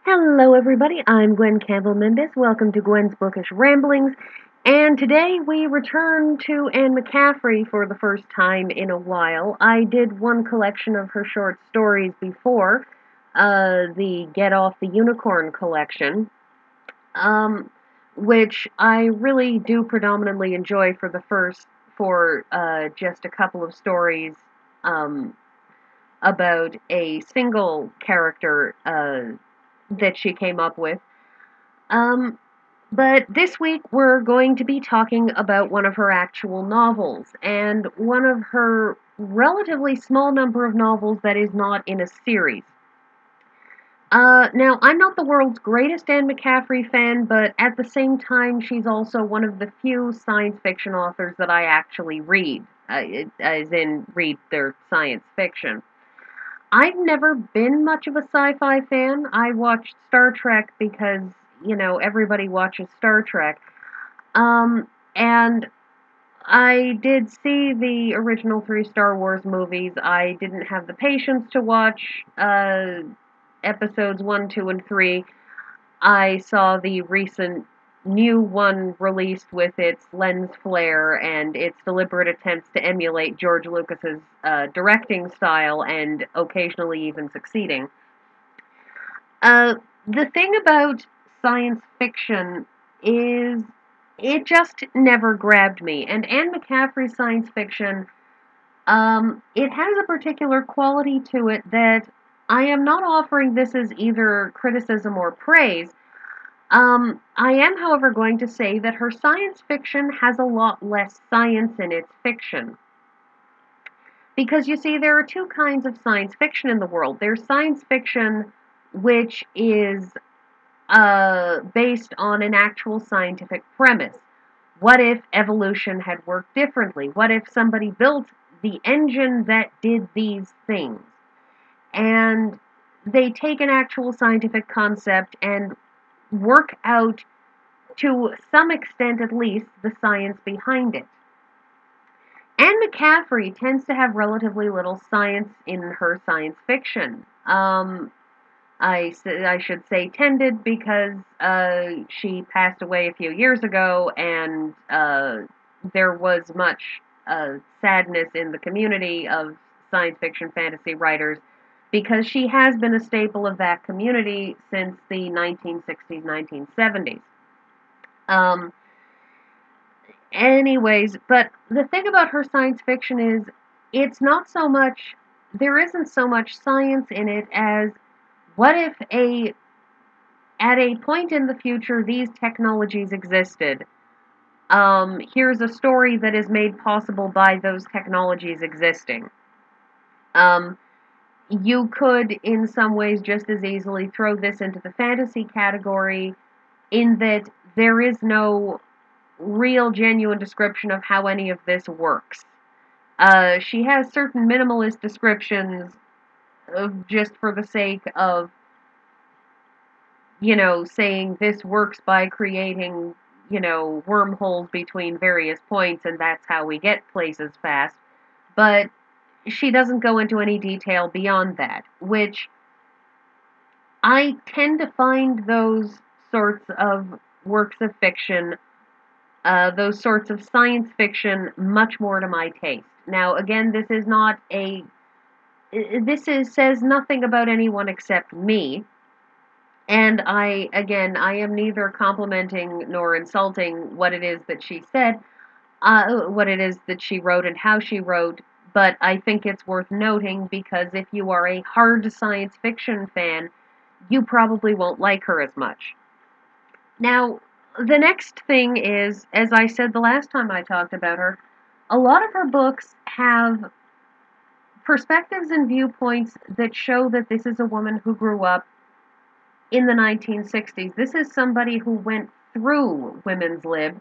Hello, everybody. I'm Gwen Campbell-Mindes. Welcome to Gwen's Bookish Ramblings. And today we return to Anne McCaffrey for the first time in a while. I did one collection of her short stories before, the Get Off the Unicorn collection, um, which I really do predominantly enjoy for just a couple of stories um, about a single character that she came up with. Um, but this week we're going to be talking about one of her actual novels, and one of her relatively small number of novels that is not in a series. Now, I'm not the world's greatest Anne McCaffrey fan, but at the same time, she's also one of the few science fiction authors that I actually read, as in read their science fiction. I've never been much of a sci-fi fan. I watched Star Trek because, everybody watches Star Trek. And I did see the original three Star Wars movies. I didn't have the patience to watch episodes 1, 2, and 3. I saw the recent new one released with its lens flare and its deliberate attempts to emulate George Lucas's directing style and occasionally even succeeding. Uh, the thing about science fiction is it just never grabbed me. And Anne McCaffrey's science fiction, it has a particular quality to it that I am not offering this as either criticism or praise. I am, however, going to say that her science fiction has a lot less science in its fiction. Because you see, there are two kinds of science fiction in the world. There's science fiction which is based on an actual scientific premise. What if evolution had worked differently? What if somebody built the engine that did these things? And they take an actual scientific concept and work out, to some extent at least, the science behind it. Anne McCaffrey tends to have relatively little science in her science fiction. I should say tended because she passed away a few years ago, and there was much sadness in the community of science fiction fantasy writers because she has been a staple of that community since the 1960s, 1970s. Um, Anyways, but the thing about her science fiction is it's not so much, there isn't so much science in it as what if at a point in the future these technologies existed. Here's a story that is made possible by those technologies existing. Um, you could, in some ways, just as easily throw this into the fantasy category, in that there is no real, genuine description of how any of this works. She has certain minimalist descriptions of just for the sake of, saying this works by creating, wormholes between various points, and that's how we get places fast. But she doesn't go into any detail beyond that, which I tend to find those sorts of works of fiction, those sorts of science fiction, much more to my taste. Now, again, says nothing about anyone except me. And I am neither complimenting nor insulting what it is that she said, what it is that she wrote and how she wrote, but I think it's worth noting because if you are a hard science fiction fan, you probably won't like her as much. Now, the next thing is, as I said the last time I talked about her, a lot of her books have perspectives and viewpoints that show that this is a woman who grew up in the 1960s. This is somebody who went through women's lib,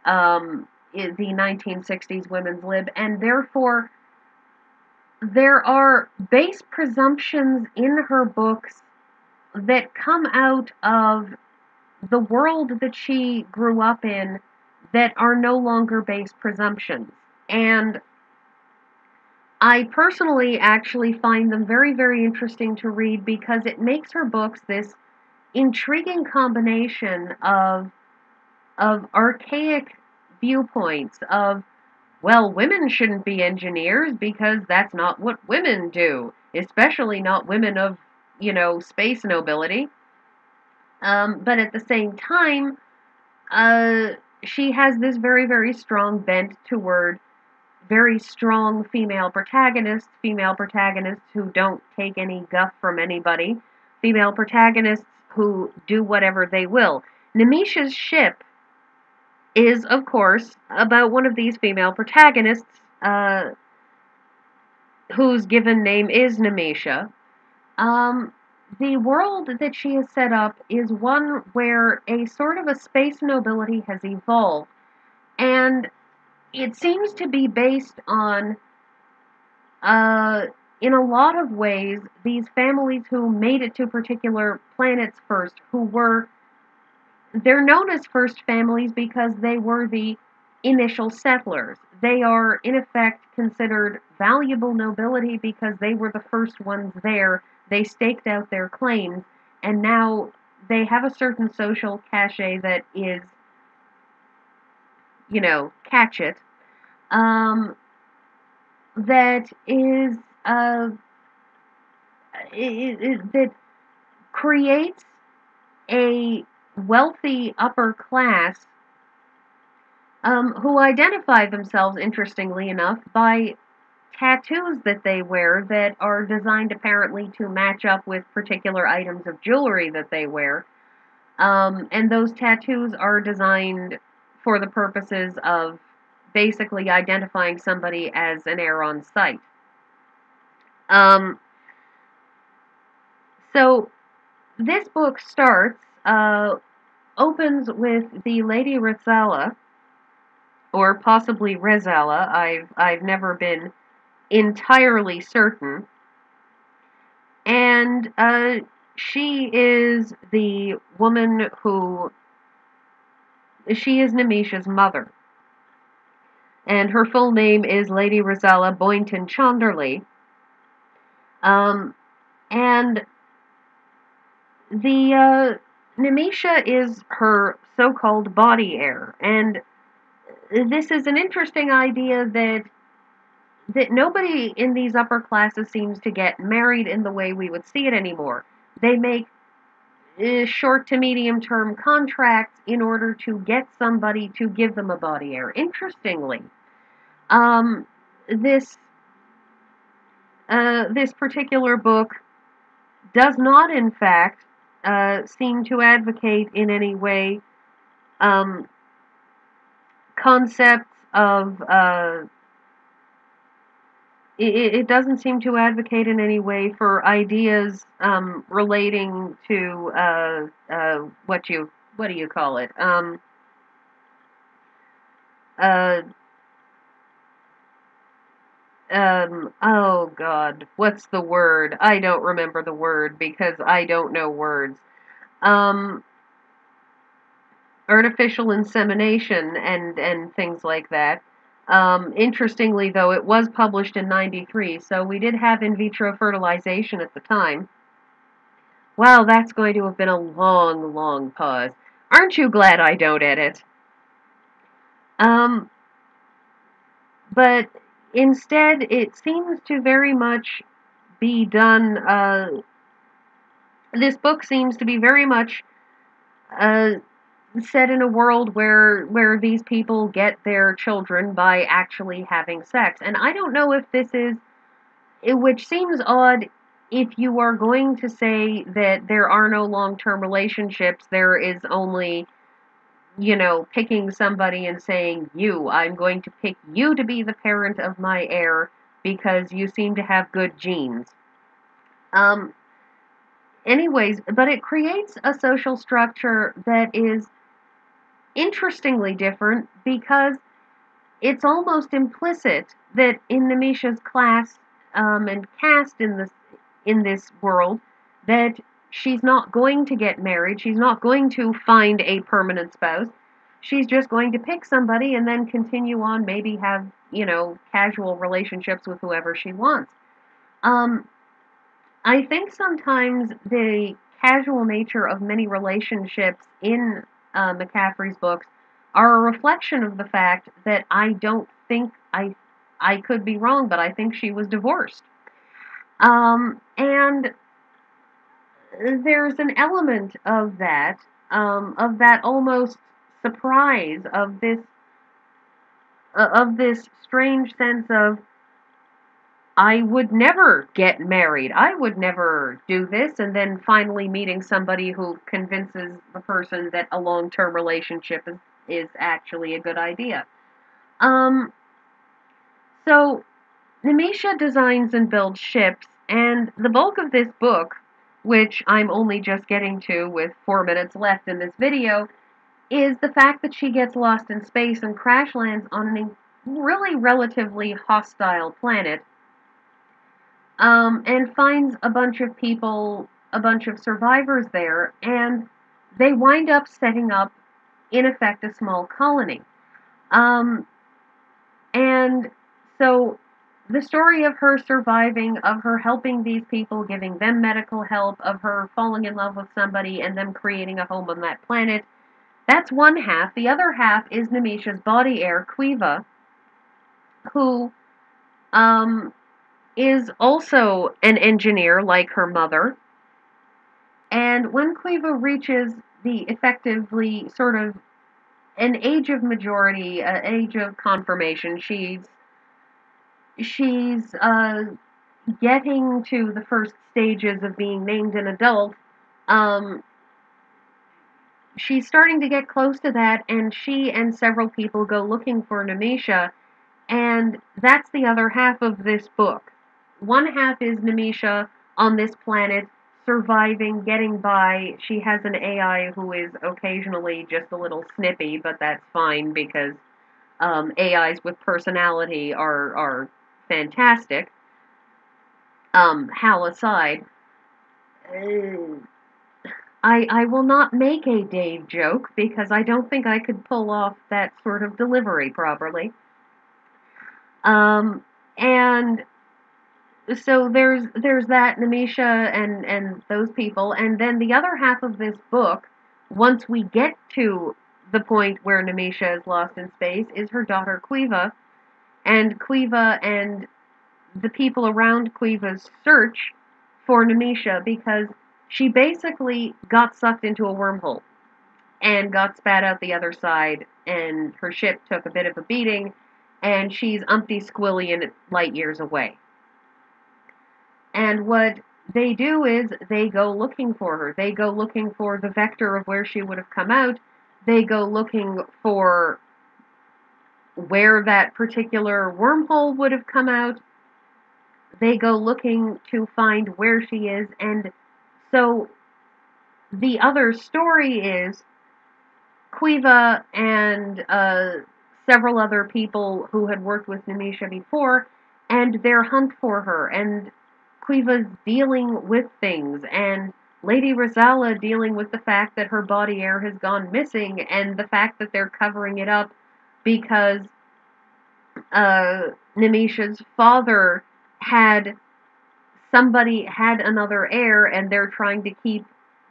the 1960s women's lib, and therefore there are base presumptions in her books that come out of the world that she grew up in that are no longer base presumptions. And I personally actually find them very, very interesting to read because it makes her books this intriguing combination of archaic viewpoints of, well, women shouldn't be engineers because that's not what women do, especially not women of, space nobility. But at the same time, uh, she has this very, very strong bent toward very strong female protagonists who don't take any guff from anybody, female protagonists who do whatever they will. Nimisha's ship is, of course, about one of these female protagonists, whose given name is Nimisha. Um, the world that she has set up is one where a sort of a space nobility has evolved, and it seems to be based on, uh, in a lot of ways, these families who made it to particular planets first, they're known as first families because they were the initial settlers. They are, in effect, considered valuable nobility because they were the first ones there. They staked out their claims, and now they have a certain social cachet that is, catch it, um, that is, that creates a wealthy upper class, who identify themselves, interestingly enough, by tattoos that they wear that are designed apparently to match up with particular items of jewelry that they wear. And those tattoos are designed for the purposes of basically identifying somebody as an heir on sight. Um, so this book opens with the Lady Rizala, or possibly Rezala. I've never been entirely certain, and she is the woman she is Nimisha's mother, and her full name is Lady Rizala Boynton Chandlerley. Um, and the Nimisha is her so-called body heir, and this is an interesting idea that nobody in these upper classes seems to get married in the way we would see it anymore. They make short to medium term contracts in order to get somebody to give them a body heir. Interestingly, um, this this particular book does not, in fact, seem to advocate in any way, um, concepts of. It doesn't seem to advocate in any way for ideas, relating to, what do you call it? Uh, oh God, what's the word? I don't remember the word because I don't know words. Um, Artificial insemination and things like that. Interestingly, though, it was published in '93, so we did have in vitro fertilization at the time. Wow, that's going to have been a long, long pause. Aren't you glad I don't edit? Um, but instead, it seems to very much be done. This book seems to be very much, uh, set in a world where these people get their children by actually having sex. And I don't know if this is, which seems odd if you are going to say that there are no long-term relationships, there is only, picking somebody and saying, I'm going to pick you to be the parent of my heir because you seem to have good genes. Um, Anyways, but it creates a social structure that is interestingly different because it's almost implicit that in Nimisha's class, and caste in this world, that she's not going to get married. She's not going to find a permanent spouse. She's just going to pick somebody and then continue on, maybe have, casual relationships with whoever she wants. Um, I think sometimes the casual nature of many relationships in McCaffrey's books are a reflection of the fact that I don't think I could be wrong, but I think she was divorced. And there's an element of that almost surprise of this strange sense of I would never get married. I would never do this. And then finally meeting somebody who convinces the person that a long-term relationship is actually a good idea. Um, so Nimisha designs and builds ships, and the bulk of this book, which I'm only just getting to with 4 minutes left in this video, is the fact that she gets lost in space and crash lands on a really relatively hostile planet, and finds a bunch of people, a bunch of survivors there, and they wind up setting up, in effect, a small colony. Um, and so the story of her surviving, of her helping these people, giving them medical help, of her falling in love with somebody and them creating a home on that planet, that's one half. The other half is Nimisha's body heir, Quiva, who is also an engineer like her mother. And when Quiva reaches the effectively sort of an age of majority, an age of confirmation, she's getting to the first stages of being named an adult. Um, she's starting to get close to that, and she and several people go looking for Nimisha, and that's the other half of this book. One half is Nimisha on this planet, surviving, getting by. She has an AI who is occasionally just a little snippy, but that's fine because AIs with personality are fantastic. Hal aside, I will not make a Dave joke because I don't think I could pull off that sort of delivery properly. And so there's that Nimisha and those people, and then the other half of this book, once we get to the point where Nimisha is lost in space, is her daughter Quiva, and the people around Quiva's search for Nimisha because she basically got sucked into a wormhole and got spat out the other side, and her ship took a bit of a beating, and she's umpty squillion light years away. And what they do is they go looking for her. They go looking for the vector of where she would have come out. They go looking for where that particular wormhole would have come out. They go looking to find where she is. And so the other story is Quiva and several other people who had worked with Nimisha before and their hunt for her. And Quiva's dealing with things, and Lady Rosala dealing with the fact that her body heir has gone missing, and the fact that they're covering it up because Nimisha's father had another heir, and they're trying to keep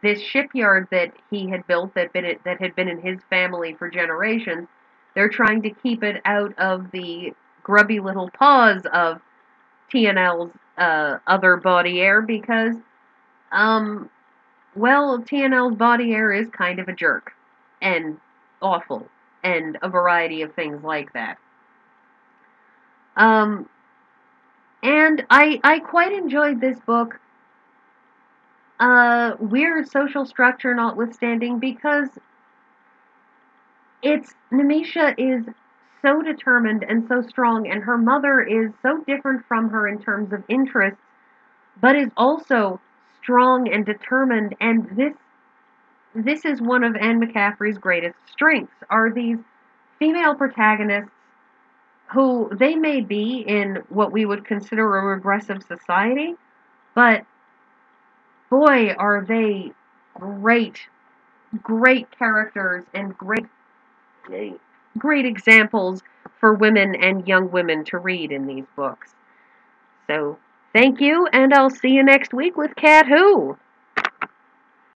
this shipyard that he had built that had been in his family for generations. They're trying to keep it out of the grubby little paws of TNL's other body heir because, TNL's body heir is kind of a jerk and awful and a variety of things like that. And I quite enjoyed this book, weird social structure notwithstanding, because Nimisha is so determined and so strong, and her mother is so different from her in terms of interests, but is also strong and determined, and this is one of Anne McCaffrey's greatest strengths, are these female protagonists who they may be in what we would consider a regressive society, but boy, are they great characters and great examples for women and young women to read in these books. So, thank you, and I'll see you next week with Cat Who.